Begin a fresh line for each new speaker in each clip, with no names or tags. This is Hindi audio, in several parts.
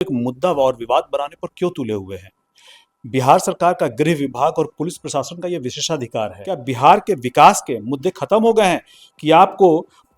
एक मुद्दा और विवाद बनाने पर क्यों तुले हुए हैं? बिहार सरकार का गृह विभाग और पुलिस प्रशासन का यह विशेषाधिकार है। क्या बिहार के विकास के मुद्दे खत्म हो गए हैं कि आपको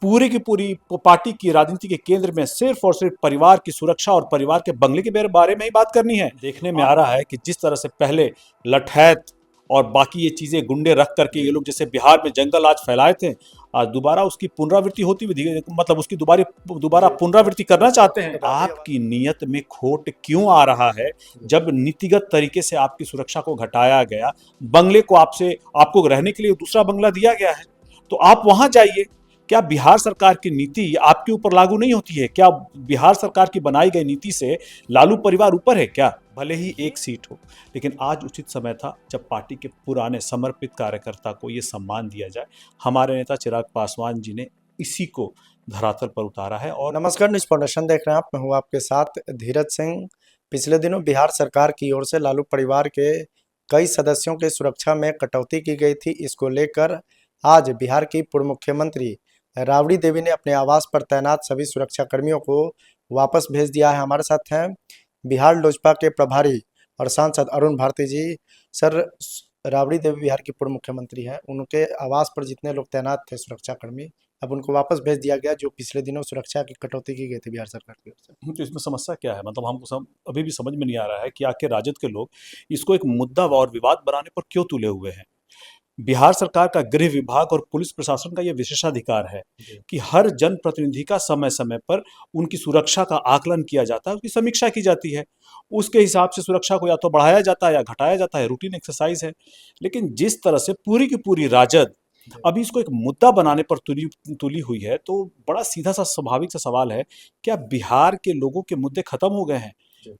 पूरी की पूरी पार्टी की राजनीति के केंद्र में सिर्फ और सिर्फ परिवार की सुरक्षा और परिवार के बंगले के बारे में ही बात करनी है? देखने में आ रहा है कि जिस तरह से पहले लठैत और बाकी ये चीजें गुंडे रख करके ये लोग जैसे बिहार में जंगल राज फैलाए थे, आज दोबारा उसकी पुनरावृत्ति होती हुई मतलब उसकी दोबारा पुनरावृत्ति करना चाहते हैं। आपकी नीयत में खोट क्यों आ रहा है जब नीतिगत तरीके से आपकी सुरक्षा को घटाया गया, बंगले को आपको रहने के लिए दूसरा बंगला दिया गया है, तो आप वहां जाइए। क्या बिहार सरकार की नीति आपके ऊपर लागू नहीं होती है? क्या बिहार सरकार की बनाई गई नीति से लालू परिवार ऊपर है क्या? भले ही एक सीट हो, लेकिन आज उचित समय था जब पार्टी के पुराने समर्पित कार्यकर्ता को यह सम्मान दिया जाए। हमारे नेता चिराग पासवान जी ने इसी को धरातल पर उतारा है। और
नमस्कार, न्यूज फाउंडेशन देख रहे हैं आप। मैं हूं आपके साथ धीरज सिंह। पिछले दिनों बिहार सरकार की ओर से लालू परिवार के कई सदस्यों की सुरक्षा में कटौती की गई थी। इसको लेकर आज बिहार की पूर्व मुख्यमंत्री राबड़ी देवी ने अपने आवास पर तैनात सभी सुरक्षा कर्मियों को वापस भेज दिया है। हमारे साथ हैं बिहार लोजपा के प्रभारी और सांसद अरुण भारती जी। सर, राबड़ी देवी बिहार की पूर्व मुख्यमंत्री हैं, उनके आवास पर जितने लोग तैनात थे सुरक्षाकर्मी, अब उनको वापस भेज दिया गया, जो पिछले दिनों सुरक्षा की कटौती की गई थी बिहार सरकार की ओर से।
तो इसमें समस्या क्या है? मतलब हमको अभी भी समझ में नहीं आ रहा है कि आखिर राजद के लोग इसको एक मुद्दा और विवाद बनाने पर क्यों तुले हुए हैं। बिहार सरकार का गृह विभाग और पुलिस प्रशासन का यह विशेषाधिकार है कि हर जनप्रतिनिधि का समय समय पर उनकी सुरक्षा का आकलन किया जाता है, उसकी समीक्षा की जाती है, उसके हिसाब से सुरक्षा को या तो बढ़ाया जाता है या घटाया जाता है। रूटीन एक्सरसाइज है। लेकिन जिस तरह से पूरी की पूरी राजद अभी इसको एक मुद्दा बनाने पर तुली हुई है, तो बड़ा सीधा सा स्वाभाविक सा सवाल है, क्या बिहार के लोगों के मुद्दे खत्म हो गए हैं?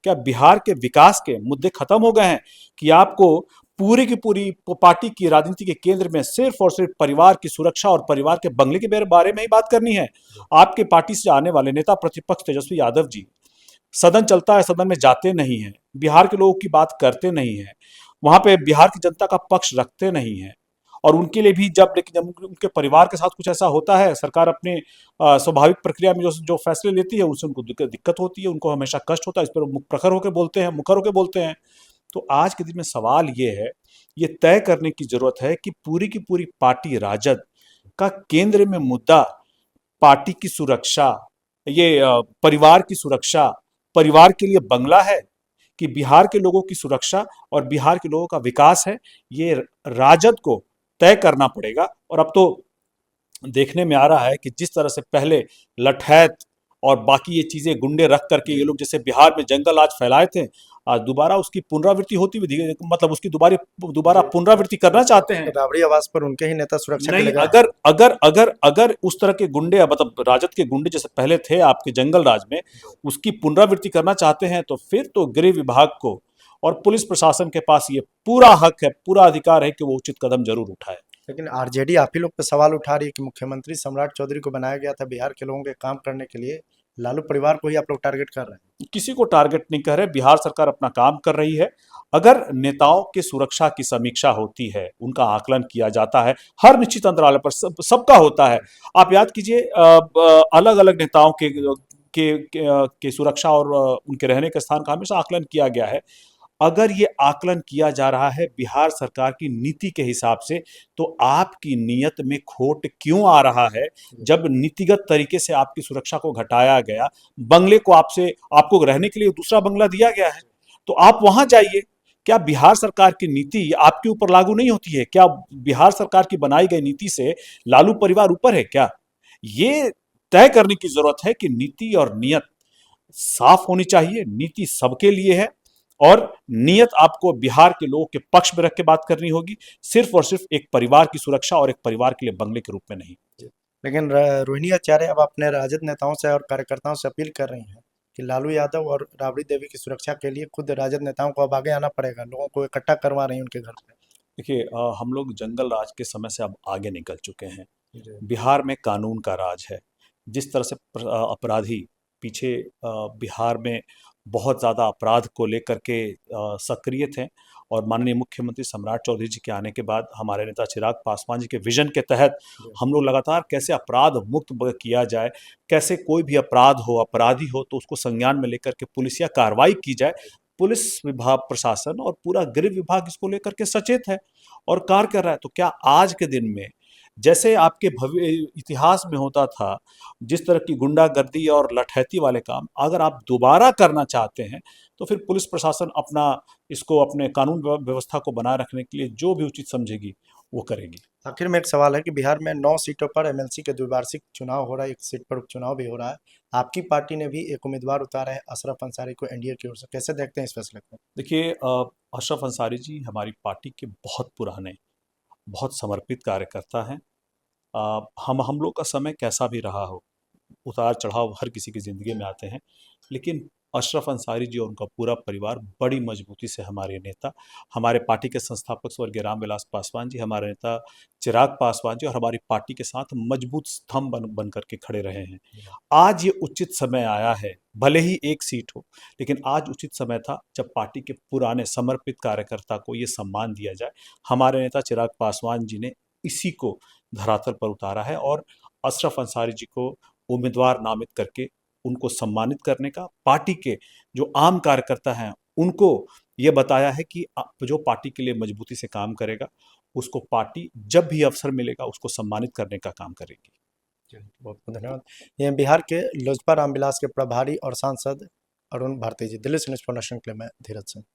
क्या बिहार के विकास के मुद्दे खत्म हो गए हैं कि आपको पूरी की पूरी पार्टी की राजनीति के केंद्र में सिर्फ और सिर्फ परिवार की सुरक्षा और परिवार के बंगले के बारे में ही बात करनी है? आपके पार्टी से आने वाले नेता प्रतिपक्ष तेजस्वी यादव जी सदन चलता है, सदन में जाते नहीं हैं, बिहार के लोगों की बात करते नहीं हैं, वहां पे बिहार की जनता का पक्ष रखते नहीं हैं। और उनके लिए भी लेकिन जब उनके परिवार के साथ कुछ ऐसा होता है, सरकार अपने स्वाभाविक प्रक्रिया में जो जो फैसले लेती है उससे उनको दिक्कत होती है, उनको हमेशा कष्ट होता है। इस पर प्रखर होकर बोलते हैं, मुखर होकर बोलते हैं। तो आज के दिन में सवाल ये है, ये तय करने की जरूरत है कि पूरी की पूरी पार्टी राजद का केंद्र में मुद्दा पार्टी की सुरक्षा, परिवार की सुरक्षा, परिवार के लिए बंगला है कि बिहार के लोगों की सुरक्षा और बिहार के लोगों का विकास है। ये राजद को तय करना पड़ेगा। और अब तो देखने में आ रहा है कि जिस तरह से पहले लठैत और बाकी ये चीजें गुंडे रख करके ये लोग जैसे बिहार में जंगल राज फैलाए थे, आज दोबारा उसकी पुनरावृत्ति होती हुई मतलब उसकी दोबारा पुनरावृत्ति करना चाहते हैं।
राबड़ी आवास पर उनके ही नेता सुरक्षा के
नहीं,
लगे।
अगर उस तरह के गुंडे मतलब राजद के गुंडे जैसे पहले थे आपके जंगल राज में, उसकी पुनरावृत्ति करना चाहते हैं, तो फिर तो गृह विभाग को और पुलिस प्रशासन के पास ये पूरा हक है, पूरा अधिकार है कि वो उचित कदम जरूर उठाए।
लेकिन आरजेडी आप ही लोग पे सवाल उठा रही है कि मुख्यमंत्री सम्राट चौधरी को बनाया गया था बिहार के लोगों के काम करने के लिए, लालू परिवार को ही आप लोग टारगेट कर रहे हैं।
किसी को टारगेट नहीं कर रहे, बिहार सरकार अपना काम कर रही है। अगर नेताओं की सुरक्षा की समीक्षा होती है, उनका आकलन किया जाता है हर निश्चित अंतराल पर, सबका होता है। आप याद कीजिए, अलग अलग नेताओं के सुरक्षा और उनके रहने के स्थान का हमेशा आकलन किया गया है। अगर ये आकलन किया जा रहा है बिहार सरकार की नीति के हिसाब से, तो आपकी नीयत में खोट क्यों आ रहा है जब नीतिगत तरीके से आपकी सुरक्षा को घटाया गया, बंगले को आपको रहने के लिए दूसरा बंगला दिया गया है, तो आप वहां जाइए। क्या बिहार सरकार की नीति आपके ऊपर लागू नहीं होती है? क्या बिहार सरकार की बनाई गई नीति से लालू परिवार ऊपर है क्या? ये तय करने की जरूरत है कि नीति और नियत साफ होनी चाहिए। नीति सबके लिए है और नियत आपको बिहार के लोगों के पक्ष में रख के बात करनी होगी, सिर्फ और सिर्फ एक परिवार की सुरक्षा और एक परिवार के लिए बंगले के रूप में नहीं।
लेकिन रोहिणी आचार्य अब अपने राजद नेताओं से और कार्यकर्ताओं से अपील कर रही हैं कि लालू यादव और राबड़ी देवी की सुरक्षा के लिए खुद राजद नेताओं को अब आगे आना पड़ेगा, लोगों को इकट्ठा करवा रही हैं उनके घर पे।
देखिए, हम लोग जंगल राज के समय से अब आगे निकल चुके हैं। बिहार में कानून का राज है। जिस तरह से अपराधी पीछे बिहार में बहुत ज़्यादा अपराध को लेकर के सक्रिय थे, और माननीय मुख्यमंत्री सम्राट चौधरी जी के आने के बाद हमारे नेता चिराग पासवान जी के विजन के तहत हम लोग लगातार कैसे अपराध मुक्त किया जाए, कैसे कोई भी अपराध हो, अपराधी हो तो उसको संज्ञान में लेकर के पुलिसिया कार्रवाई की जाए। पुलिस विभाग, प्रशासन और पूरा गृह विभाग इसको लेकर के सचेत है और कार्य कर रहा है। तो क्या आज के दिन में जैसे आपके इतिहास में होता था, जिस तरह की गुंडागर्दी और लठैती वाले काम अगर आप दोबारा करना चाहते हैं, तो फिर पुलिस प्रशासन अपना इसको अपने कानून व्यवस्था को बनाए रखने के लिए जो भी उचित समझेगी वो करेगी।
आखिर में एक सवाल है कि बिहार में 9 सीटों पर एमएलसी के द्विवार्षिक चुनाव हो रहा है, एक सीट पर उपचुनाव भी हो रहा है। आपकी पार्टी ने भी एक उम्मीदवार उतारा है अशरफ अंसारी को एनडीए की ओर से, कैसे देखते हैं इस फैसले को?
देखिए, अशरफ अंसारी जी हमारी पार्टी के बहुत पुराने, बहुत समर्पित कार्यकर्ता हैं। हम लोग का समय कैसा भी रहा हो, उतार चढ़ाव हर किसी की ज़िंदगी में आते हैं, लेकिन अशरफ अंसारी जी और उनका पूरा परिवार बड़ी मजबूती से हमारे नेता, हमारे पार्टी के संस्थापक स्वर्गीय रामविलास पासवान जी, हमारे नेता चिराग पासवान जी और हमारी पार्टी के साथ मजबूत स्तंभ बन करके खड़े रहे हैं। आज ये उचित समय आया है, भले ही एक सीट हो, लेकिन आज उचित समय था जब पार्टी के पुराने समर्पित कार्यकर्ता को ये सम्मान दिया जाए। हमारे नेता चिराग पासवान जी ने इसी को धरातल पर उतारा है और अशरफ अंसारी जी को उम्मीदवार नामित करके उनको सम्मानित करने का, पार्टी के जो आम कार्यकर्ता हैं उनको ये बताया है कि जो पार्टी के लिए मजबूती से काम करेगा, उसको पार्टी जब भी अवसर मिलेगा उसको सम्मानित करने का काम करेगी।
बहुत बहुत धन्यवाद। ये बिहार के लोजपा रामविलास के प्रभारी और सांसद अरुण भारती जी। दिल्ली से न्यूज़ फॉर नेशन के लिए मैं धीरज सिंह।